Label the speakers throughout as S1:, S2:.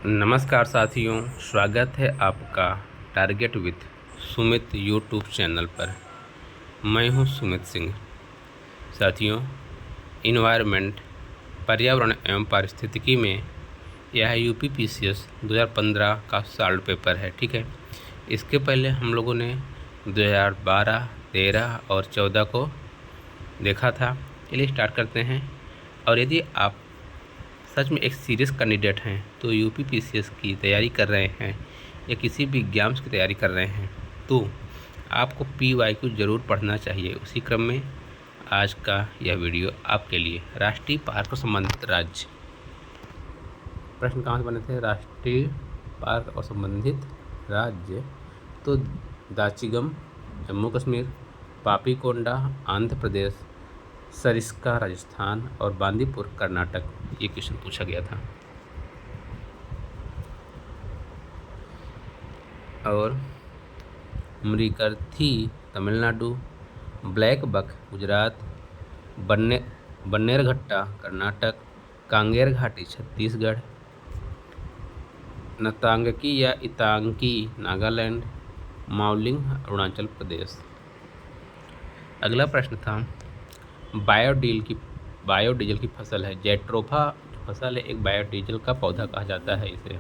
S1: नमस्कार साथियों, स्वागत है आपका target with Sumit YouTube channel पर। मैं हूं सुमित सिंह। साथियों, इन्वायरमेंट पर्यावरण एवं पारिस्थितिकी में यह यूपीपीसीएस 2015 का सॉल्व पेपर है। ठीक है, इसके पहले हम लोगों ने 2012, 13 और 14 को देखा था। चलिए स्टार्ट करते हैं। और यदि आप सच में एक सीरियस कैंडिडेट हैं तो यूपीपीसीएस की तैयारी कर रहे हैं या किसी भी एग्जाम्स की तैयारी कर रहे हैं तो आपको पीवाईक्यू ज़रूर पढ़ना चाहिए। उसी क्रम में आज का यह वीडियो आपके लिए। राष्ट्रीय पार्क और संबंधित राज्य। प्रश्न कहाँ से बने थे? राष्ट्रीय पार्क और संबंधित राज्य तो दाचिगम जम्मू कश्मीर, पापीकोंडा आंध्र प्रदेश, सरिस्का राजस्थान और बांदीपुर कर्नाटक। ये क्वेश्चन पूछा गया था। और मृगर्थी तमिलनाडु, ब्लैक बक गुजरात, बन्नेरघट्टा कर्नाटक, कांगेर घाटी छत्तीसगढ़, नतांगकी या इतांगी नागालैंड, मावलिंग अरुणाचल प्रदेश। अगला प्रश्न था बायोडीजल की फसल है। जैट्रोफा फसल है, एक बायोडीजल का पौधा कहा जाता है इसे।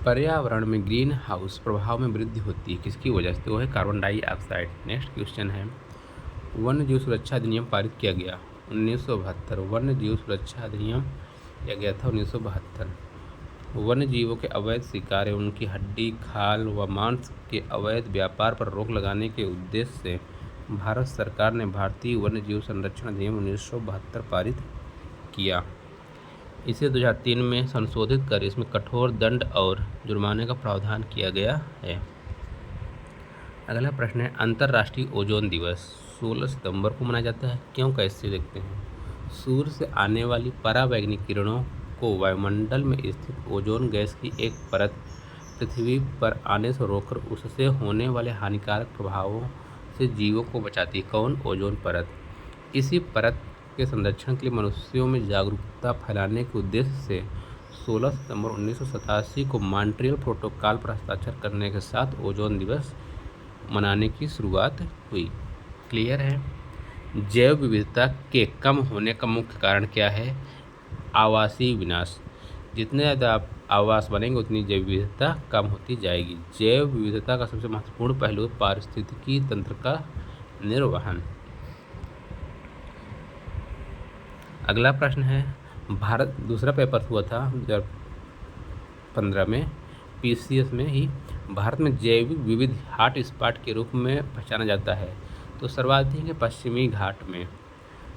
S1: पर्यावरण में ग्रीन हाउस प्रभाव में वृद्धि होती है किसकी वजह से? तो वो है कार्बन डाइऑक्साइड। नेक्स्ट क्वेश्चन है वन्य जीव सुरक्षा अधिनियम पारित किया गया 1972। वन्य जीव सुरक्षा अधिनियम किया गया था 1972। वन्य जीवों के अवैध शिकार एवं उनकी हड्डी, खाल व मांस के अवैध व्यापार पर रोक लगाने के उद्देश्य से भारत सरकार ने भारतीय वन्य जीव संरक्षण अधिनियम 1972 पारित किया। इसे 2003 में संशोधित कर इसमें कठोर दंड और जुर्माने का प्रावधान किया गया है। अगला प्रश्न है अंतर्राष्ट्रीय ओजोन दिवस 16 सितंबर को मनाया जाता है। क्यों, कैसे? देखते हैं। सूर्य से आने वाली पराबैंगनी किरणों को वायुमंडल में स्थित ओजोन गैस की एक परत पृथ्वी पर आने से रोककर उससे होने वाले हानिकारक प्रभावों से जीवों को बचाती है। कौन? ओजोन परत। इसी परत के संरक्षण के लिए मनुष्यों में जागरूकता फैलाने के उद्देश्य से 16 सितंबर 1987 को मॉन्ट्रियल प्रोटोकॉल पर हस्ताक्षर करने के साथ ओजोन दिवस मनाने की शुरुआत हुई। क्लियर है। जैव विविधता के कम होने का मुख्य कारण क्या है? आवासीय विनाश। जितने ज़्यादा आवास बनेंगे उतनी जैव विविधता कम होती जाएगी। जैव विविधता का सबसे महत्वपूर्ण पहलू है पारिस्थितिकी तंत्र का निर्वहन। अगला प्रश्न है भारत दूसरा पेपर हुआ था 2015 में पीसीएस में ही। भारत में जैविक विविध हॉट स्पॉट के रूप में पहचाना जाता है तो सर्वाधिक है पश्चिमी घाट में।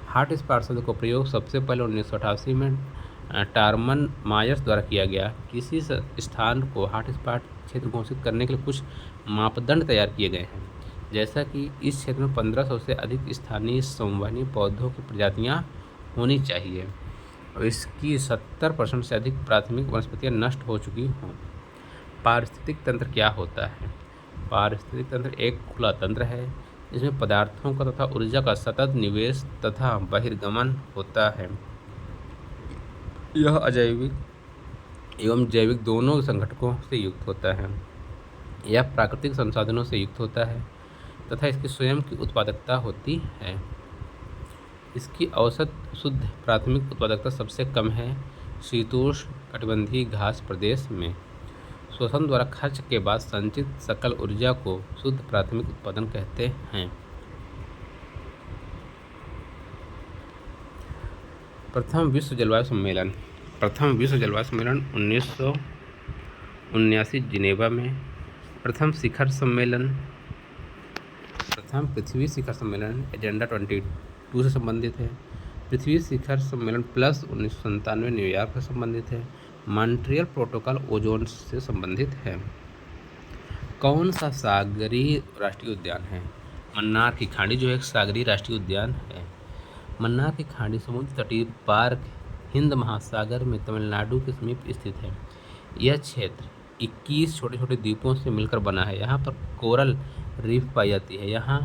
S1: हॉट स्पॉट शब्द का प्रयोग सबसे पहले 1988 में टारमन मायर्स द्वारा किया गया। किसी स्थान को हॉट स्पॉट क्षेत्र घोषित करने के लिए कुछ मापदंड तैयार किए गए हैं, जैसा कि इस क्षेत्र में 1500 से अधिक स्थानीय संवहनी पौधों की प्रजातियां होनी चाहिए और इसकी 70% से अधिक प्राथमिक वनस्पतियां नष्ट हो चुकी हों। पारिस्थितिक तंत्र क्या होता है? पारिस्थितिक तंत्र एक खुला तंत्र है जिसमें पदार्थों का तथा ऊर्जा का सतत निवेश तथा बहिर्गमन होता है। यह अजैविक एवं जैविक दोनों संघटकों से युक्त होता है। यह प्राकृतिक संसाधनों से युक्त होता है तथा इसकी स्वयं की उत्पादकता होती है। इसकी औसत शुद्ध प्राथमिक उत्पादकता सबसे कम है शीतोष्ण कटिबंधीय घास प्रदेश में। शोषण द्वारा खर्च के बाद संचित सकल ऊर्जा को शुद्ध प्राथमिक उत्पादन कहते हैं। प्रथम विश्व जलवायु सम्मेलन 1979 जिनेवा में। प्रथम पृथ्वी शिखर सम्मेलन एजेंडा 22 से संबंधित है। पृथ्वी शिखर सम्मेलन प्लस 1997 न्यूयॉर्क से संबंधित है। मॉन्ट्रियल प्रोटोकॉल ओजोन से संबंधित है। कौन सा सागरीय राष्ट्रीय उद्यान है? मन्नार की खाड़ी जो एक सागरीय राष्ट्रीय उद्यान है। मन्नार की खाड़ी समुद्र तटीय पार्क हिंद महासागर में तमिलनाडु के समीप स्थित है। यह क्षेत्र 21 छोटे छोटे द्वीपों से मिलकर बना है। यहाँ पर कोरल रीफ पाई जाती है। यहाँ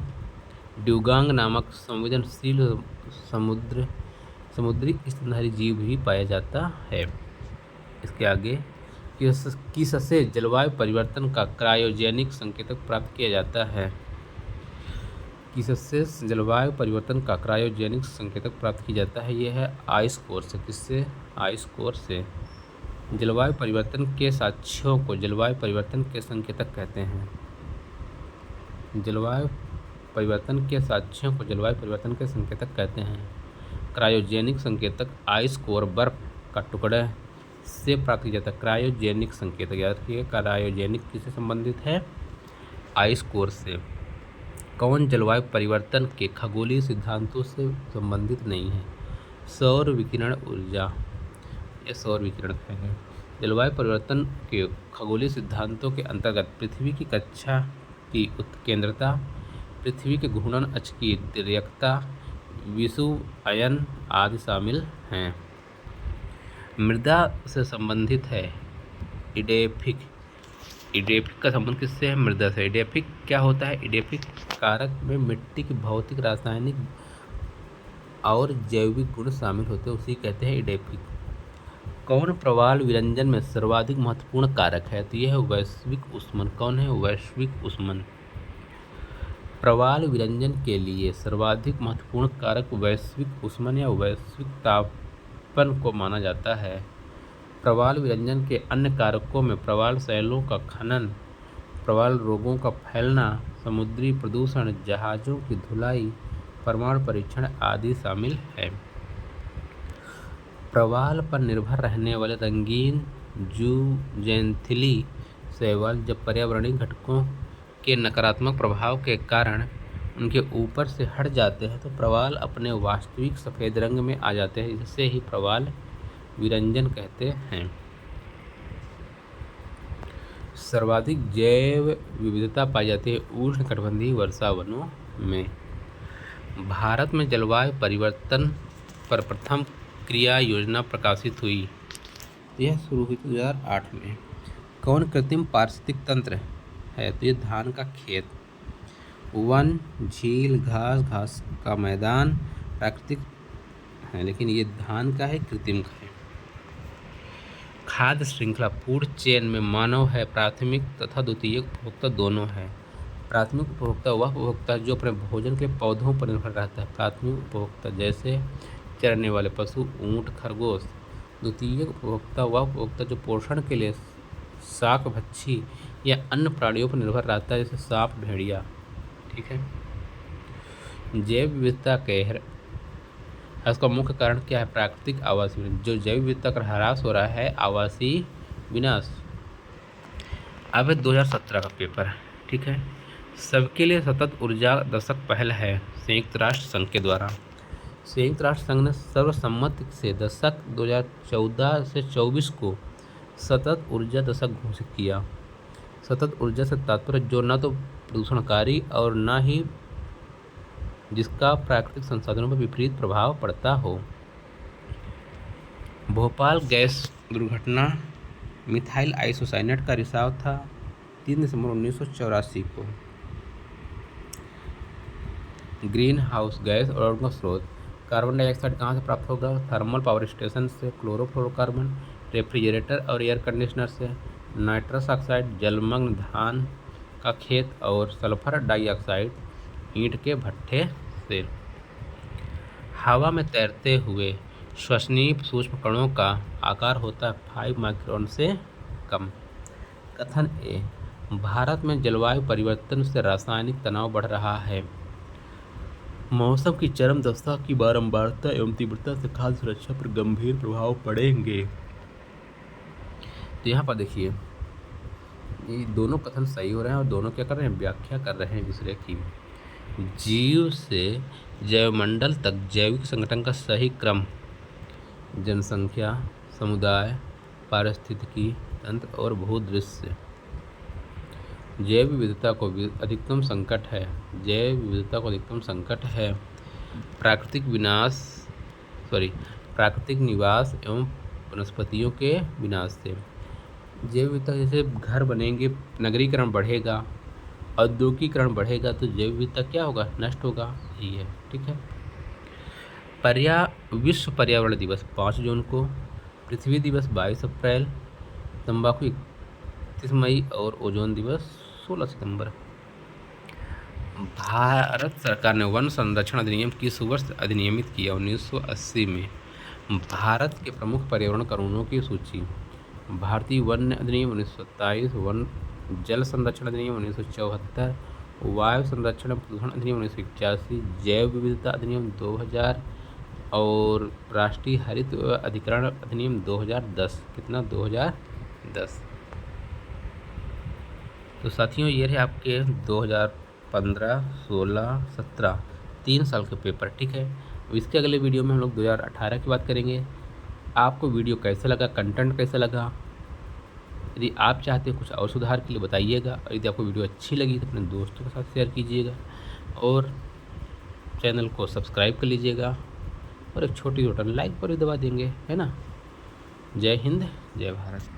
S1: ड्यूगांग नामक संवेदनशील समुद्र समुद्री स्तनधारी जीव भी पाया जाता है। इसके आगे किससे जलवायु परिवर्तन का क्रायोजेनिक संकेतक प्राप्त किया जाता है? किससे जलवायु परिवर्तन का क्रायोजेनिक संकेतक प्राप्त किया जाता है? यह है आइस कोर से। किससे? आइस कोर से। जलवायु परिवर्तन के साक्ष्यों को जलवायु परिवर्तन के संकेतक कहते हैं। जलवायु परिवर्तन के साक्ष्यों को जलवायु परिवर्तन के संकेतक कहते हैं। क्रायोजेनिक संकेतक आइस कोर बर्फ का टुकड़ा से प्राप्त किया जाता है। क्रायोजेनिक संकेतक याद रखिए, क्रायोजेनिक किससे संबंधित है? आइस कोर से। कौन जलवायु परिवर्तन के खगोलीय सिद्धांतों से संबंधित नहीं है? सौर विकिरण ऊर्जा। यह सौर विकिरण है। जलवायु परिवर्तन के खगोलीय सिद्धांतों के अंतर्गत पृथ्वी की कक्षा की उत्केंद्रता, पृथ्वी के घूर्णन अक्ष की तिर्यकता, विषुव अयन आदि शामिल हैं। मृदा से संबंधित है इडेफिक। इडेफिक का संबंध किससे है? मृदा से। इडेफिक क्या होता है? इडेफिक कारक में मिट्टी की भौतिक, रासायनिक और जैविक गुण शामिल होते हैं, उसी कहते हैं इडेफिक। कौन प्रवाल विरंजन में सर्वाधिक महत्वपूर्ण कारक है? तो यह है वैश्विक ऊष्मन। कौन है? वैश्विक ऊष्मन। प्रवाल विरंजन के लिए सर्वाधिक महत्वपूर्ण कारक वैश्विक ऊष्मन या वैश्विक तापन को माना जाता है। प्रवाल विरंजन के अन्य कारकों में प्रवाल शैलों का खनन, प्रवाल रोगों का फैलना, समुद्री प्रदूषण, जहाज़ों की धुलाई, परमाणु परीक्षण आदि शामिल है। प्रवाल पर निर्भर रहने वाले रंगीन जूजेंथिली शैवाल जब पर्यावरणीय घटकों के नकारात्मक प्रभाव के कारण उनके ऊपर से हट जाते हैं तो प्रवाल अपने वास्तविक सफ़ेद रंग में आ जाते हैं। इसे ही प्रवाल विरंजन कहते हैं। सर्वाधिक जैव विविधता पाई जाती है उष्णकटिबंधीय वर्षा वनों में। भारत में जलवायु परिवर्तन पर प्रथम क्रिया योजना प्रकाशित हुई। यह शुरू हुई 2008 में। कौन कृत्रिम पारिस्थितिक तंत्र है? तो ये धान का खेत, वन, झील, घास का मैदान प्राकृतिक है, लेकिन ये धान का है, कृत्रिम का है। खाद्य श्रृंखला फूड चेन में मानव है, प्राथमिक तथा द्वितीयक उपभोक्ता दोनों है। प्राथमिक उपभोक्ता वह उपभोक्ता जो अपने भोजन के पौधों पर निर्भर रहता है, प्राथमिक उपभोक्ता, जैसे चरने वाले पशु, ऊंट, खरगोश। द्वितीयक उपभोक्ता वह उपभोक्ता जो पोषण के लिए शाक भक्षी या अन्य प्राणियों पर निर्भर रहता है, जैसे सांप, भेड़िया। ठीक है। जैव विविधता के इसका मुख्य कारण क्या है? प्राकृतिक आवासीय विनाश। जो जैव विविधता का ह्रास हो रहा है, आवासीय विनाश। अब 2017 का पेपर। ठीक है। सबके लिए सतत ऊर्जा दशक पहल है संयुक्त राष्ट्र संघ के द्वारा। संयुक्त राष्ट्र संघ ने सर्वसम्मति से दशक 2014 से 24 को सतत ऊर्जा दशक घोषित किया। सतत ऊर्जा से तात्पर्य जो न तो प्रदूषणकारी और न ही जिसका प्राकृतिक संसाधनों पर विपरीत प्रभाव पड़ता हो। भोपाल गैस दुर्घटना मिथाइल आइसोसाइनेट का रिसाव था 3 दिसंबर 1984 को। ग्रीन हाउस गैस और उनका स्रोत। कार्बन डाइऑक्साइड कहाँ से प्राप्त होगा? थर्मल पावर स्टेशन से, क्लोरोफ्लोरोकार्बन, रेफ्रिजरेटर और एयर कंडीशनर से, नाइट्रस ऑक्साइड जलमग्न धान का खेत और सल्फर डाइऑक्साइड ईंट के भट्ठे से। हवा में तैरते हुए श्वसनीय सूक्ष्म कणों का आकार होता है 5 माइक्रोन से कम। कथन ए, भारत में जलवायु परिवर्तन से रासायनिक तनाव बढ़ रहा है। मौसम की चरम दशा की बारंबारता एवं तीव्रता से खाद्य सुरक्षा पर गंभीर प्रभाव पड़ेंगे। तो यहाँ पर देखिए, ये दोनों कथन सही हो रहे हैं और दोनों क्या कर रहे हैं? व्याख्या कर रहे हैं दूसरे की। जीव से जैवमंडल तक जैविक संगठन का सही क्रम जनसंख्या, समुदाय, पारिस्थितिकी तंत्र और भूदृश्य। जैव विविधता को अधिकतम संकट है। जैव विविधता को अधिकतम संकट है प्राकृतिक निवास एवं वनस्पतियों के विनाश से। जैव विविधता, जैसे घर बनेंगे, नगरीकरण बढ़ेगा, औद्योगिकीकरण बढ़ेगा, तो जैव विविधता क्या होगा? नष्ट होगा। यही है। ठीक है। विश्व पर्यावरण दिवस 5 जून को, पृथ्वी दिवस 22 अप्रैल, तंबाकू 31 मई और ओजोन दिवस 16 सितंबर। भारत सरकार ने वन संरक्षण अधिनियम किस वर्ष अधिनियमित किया? 1980 में। भारत के प्रमुख पर्यावरण कानूनों की सूची: भारतीय वन अधिनियम 1927, वन जल संरक्षण अधिनियम 1974, वायु संरक्षण एवं प्रदूषण अधिनियम 1981, जैव विविधता अधिनियम 2000 और राष्ट्रीय हरित अधिकरण अधिनियम 2010। कितना? 2010। तो साथियों ये रहे आपके 2015, 16, 17 3 साल के पेपर। ठीक है, इसके अगले वीडियो में हम लोग 2018 की बात करेंगे। आपको वीडियो कैसा लगा, कंटेंट कैसा लगा? यदि आप चाहते हैं कुछ और सुधार के लिए बताइएगा, और यदि आपको वीडियो अच्छी लगी तो अपने दोस्तों के साथ शेयर कीजिएगा और चैनल को सब्सक्राइब कर लीजिएगा और एक छोटी बटन लाइक पर भी दबा देंगे, है ना। जय हिंद, जय भारत।